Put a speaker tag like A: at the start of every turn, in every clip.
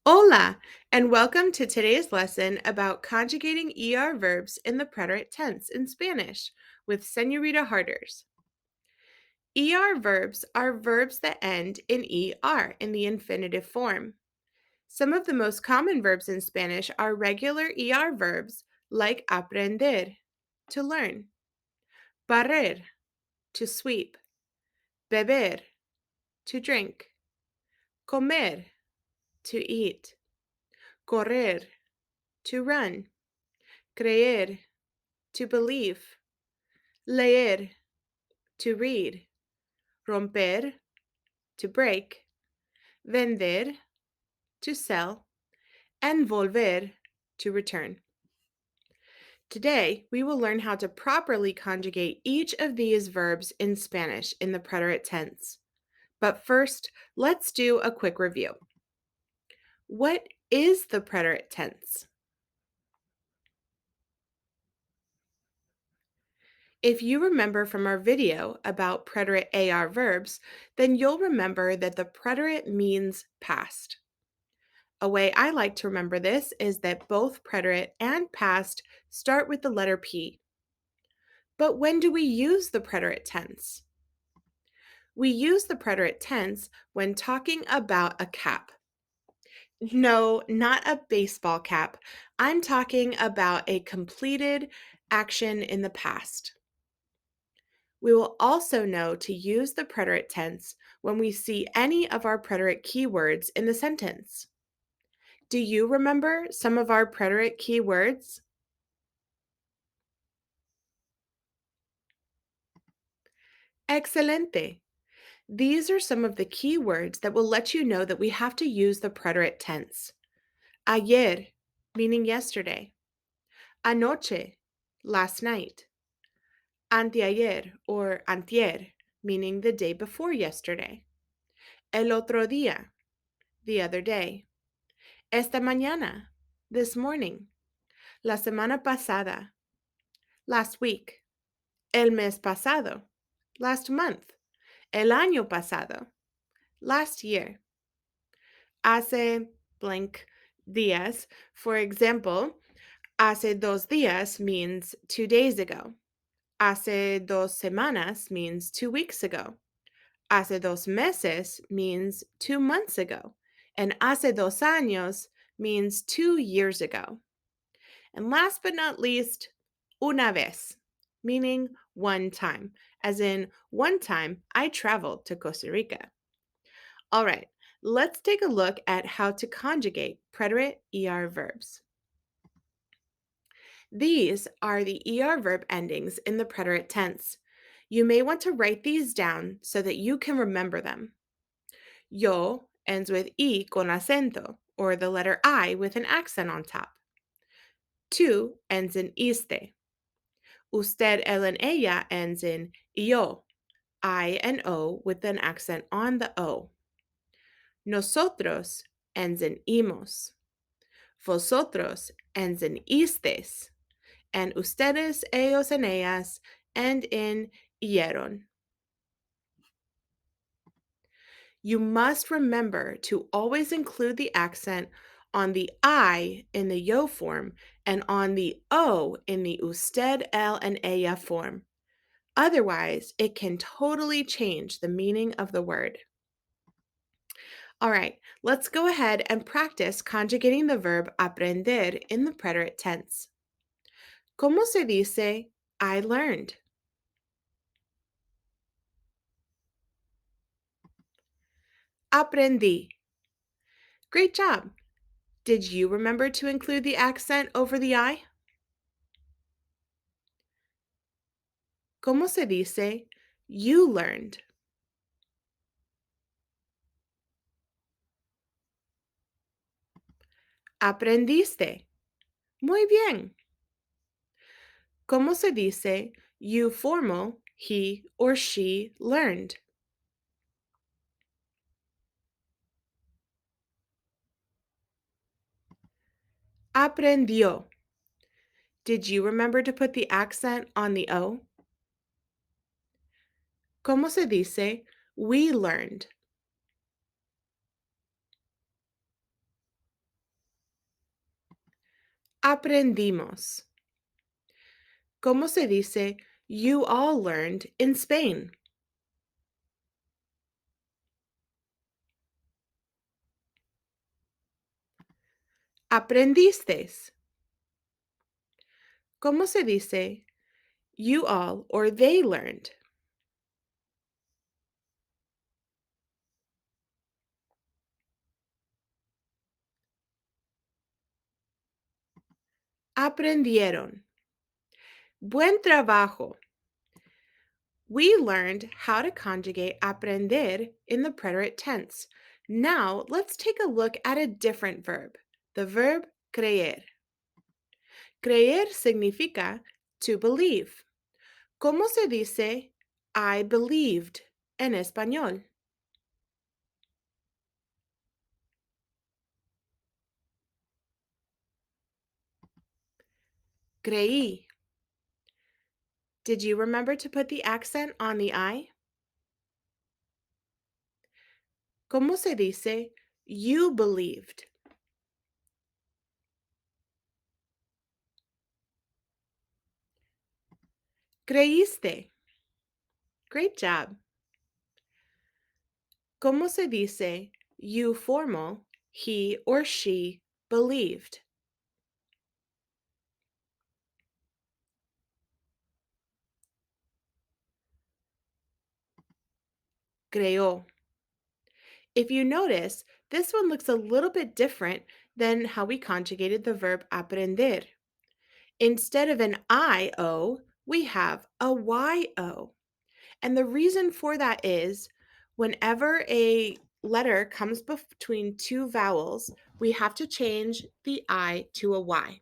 A: Hola, and welcome to today's lesson about conjugating ER verbs in the preterite tense in Spanish with Señorita Harders. ER verbs are verbs that end in ER in the infinitive form. Some of the most common verbs in Spanish are regular ER verbs like aprender, to learn, barrer, to sweep, beber, to drink, comer, to eat, correr, to run, creer, to believe, leer, to read, romper, to break, vender, to sell, and volver, to return. Today, we will learn how to properly conjugate each of these verbs in Spanish in the preterite tense. But first, let's do a quick review. What is the preterite tense? If you remember from our video about preterite AR verbs, then you'll remember that the preterite means past. A way I like to remember this is that both preterite and past start with the letter P. But when do we use the preterite tense? We use the preterite tense when talking about a cap. No, not a baseball cap. I'm talking about a completed action in the past. We will also know to use the preterite tense when we see any of our preterite key words in the sentence. Do you remember some of our preterite key words? Excelente. These are some of the key words that will let you know that we have to use the preterite tense. Ayer, meaning yesterday. Anoche, last night. Anteayer or antier, meaning the day before yesterday. El otro día, the other day. Esta mañana, this morning. La semana pasada, last week. El mes pasado, last month. El año pasado, last year. Hace blank días. For example, hace 2 días means 2 days ago. Hace 2 semanas means 2 weeks ago. Hace 2 meses means 2 months ago. And hace 2 años means 2 years ago. And last but not least, una vez, meaning one time, as in one time I traveled to Costa Rica. All right, let's take a look at how to conjugate preterite ER verbs. These are the ER verb endings in the preterite tense. You may want to write these down so that you can remember them. Yo ends with I con acento, or the letter I with an accent on top. Tu ends in iste. Usted, él, and ella ends in yo, I and O with an accent on the O. Nosotros ends in imos. Vosotros ends in istes. And ustedes, ellos, and ellas end in ieron. You must remember to always include the accent on the I in the yo form and on the O in the usted, él, and ella form. Otherwise, it can totally change the meaning of the word. All right, let's go ahead and practice conjugating the verb aprender in the preterite tense. ¿Cómo se dice I learned? Aprendí. Great job. Did you remember to include the accent over the I? ¿Cómo se dice you learned? Aprendiste. Muy bien. ¿Cómo se dice you formal, he or she learned? Aprendió. Did you remember to put the accent on the O? ¿Cómo se dice we learned? Aprendimos. ¿Cómo se dice you all learned in Spain? Aprendistes. ¿Cómo se dice you all or they learned? Aprendieron. Buen trabajo. We learned how to conjugate aprender in the preterite tense. Now, let's take a look at a different verb, the verb creer. Creer significa to believe. ¿Cómo se dice I believed en español? Creí. Did you remember to put the accent on the I? ¿Cómo se dice you believed? Creíste. Great job. ¿Cómo se dice you formal, he or she believed? Creó. If you notice, this one looks a little bit different than how we conjugated the verb aprender. Instead of an IO, we have a YO. And the reason for that is whenever a letter comes between two vowels, we have to change the I to a Y.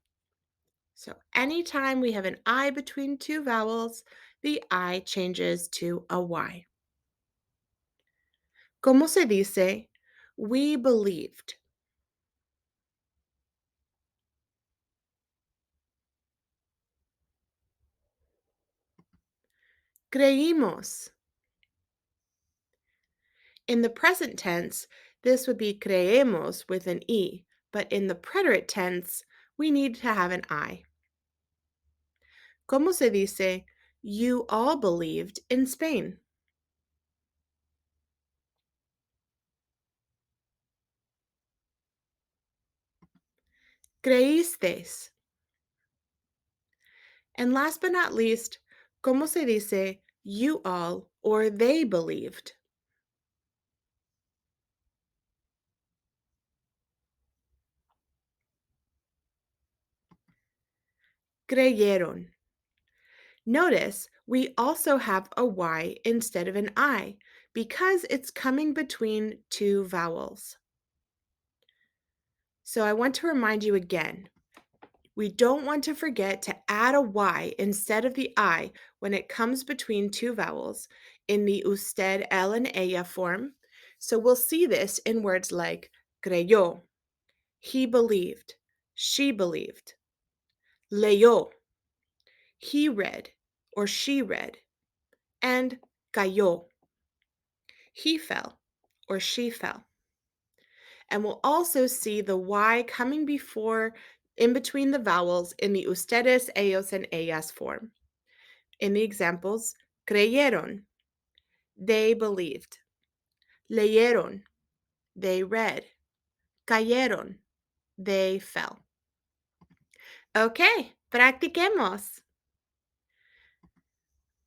A: So anytime we have an I between two vowels, the I changes to a Y. ¿Cómo se dice? We believed. Creímos. In the present tense, this would be creemos with an E, but in the preterite tense, we need to have an I. ¿Cómo se dice? You all believed in Spain. Creísteis. And last but not least, ¿cómo se dice? You all or they believed. Creyeron. Notice we also have a Y instead of an I because it's coming between two vowels. So I want to remind you again, we don't want to forget to add a Y instead of the I when it comes between two vowels in the usted, él, and ella form. So we'll see this in words like creyó, he believed, she believed, leyó, he read or she read, and cayó, he fell or she fell. And we'll also see the Y coming before, in between the vowels in the ustedes, ellos, and ellas form. In the examples, creyeron, they believed. Leyeron, they read. Cayeron, they fell. Okay, practiquemos.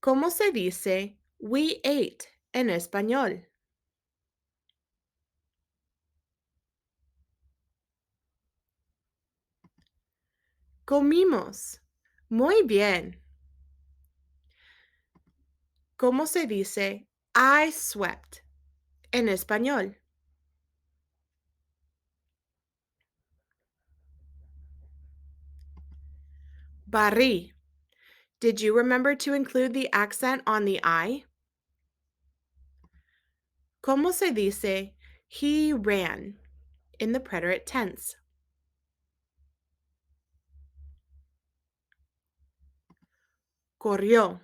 A: ¿Cómo se dice we ate en español? Comimos. Muy bien. ¿Cómo se dice I swept en español? Barrí. Did you remember to include the accent on the I? ¿Cómo se dice he ran in the preterite tense? Corrió.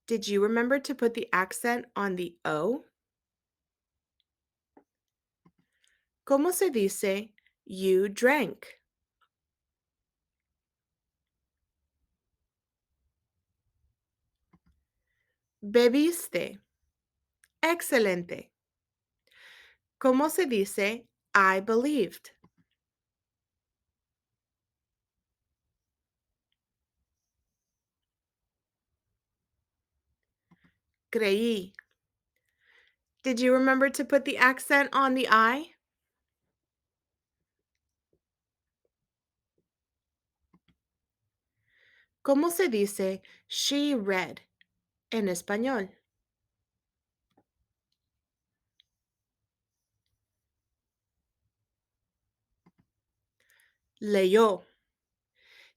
A: Did you remember to put the accent on the O? ¿Cómo se dice you drank? Bebiste. Excelente. ¿Cómo se dice I believed? Creí. Did you remember to put the accent on the I? ¿Cómo se dice she read en español? Leyó.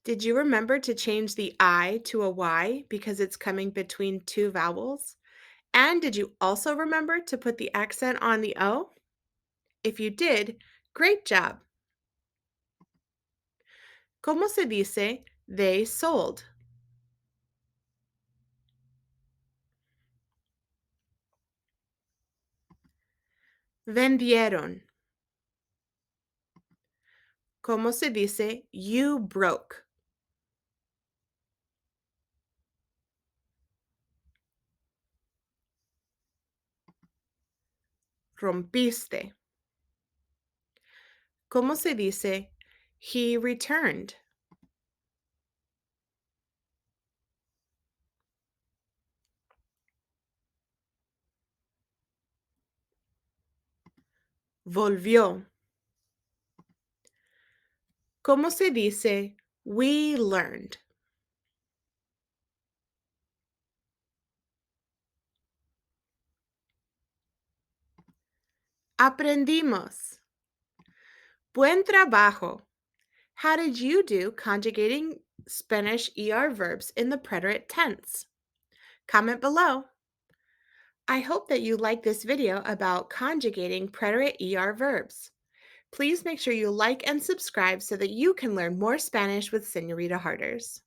A: Did you remember to change the I to a Y because it's coming between two vowels? And did you also remember to put the accent on the O? If you did, great job. ¿Cómo se dice they sold? Vendieron. ¿Cómo se dice you broke? Rompiste. ¿Cómo se dice he returned? Volvió. ¿Cómo se dice we learned? Aprendimos. Buen trabajo. How did you do conjugating Spanish ER verbs in the preterite tense? Comment below. I hope that you like this video about conjugating preterite ER verbs. Please make sure you like and subscribe so that you can learn more Spanish with Señorita Harders.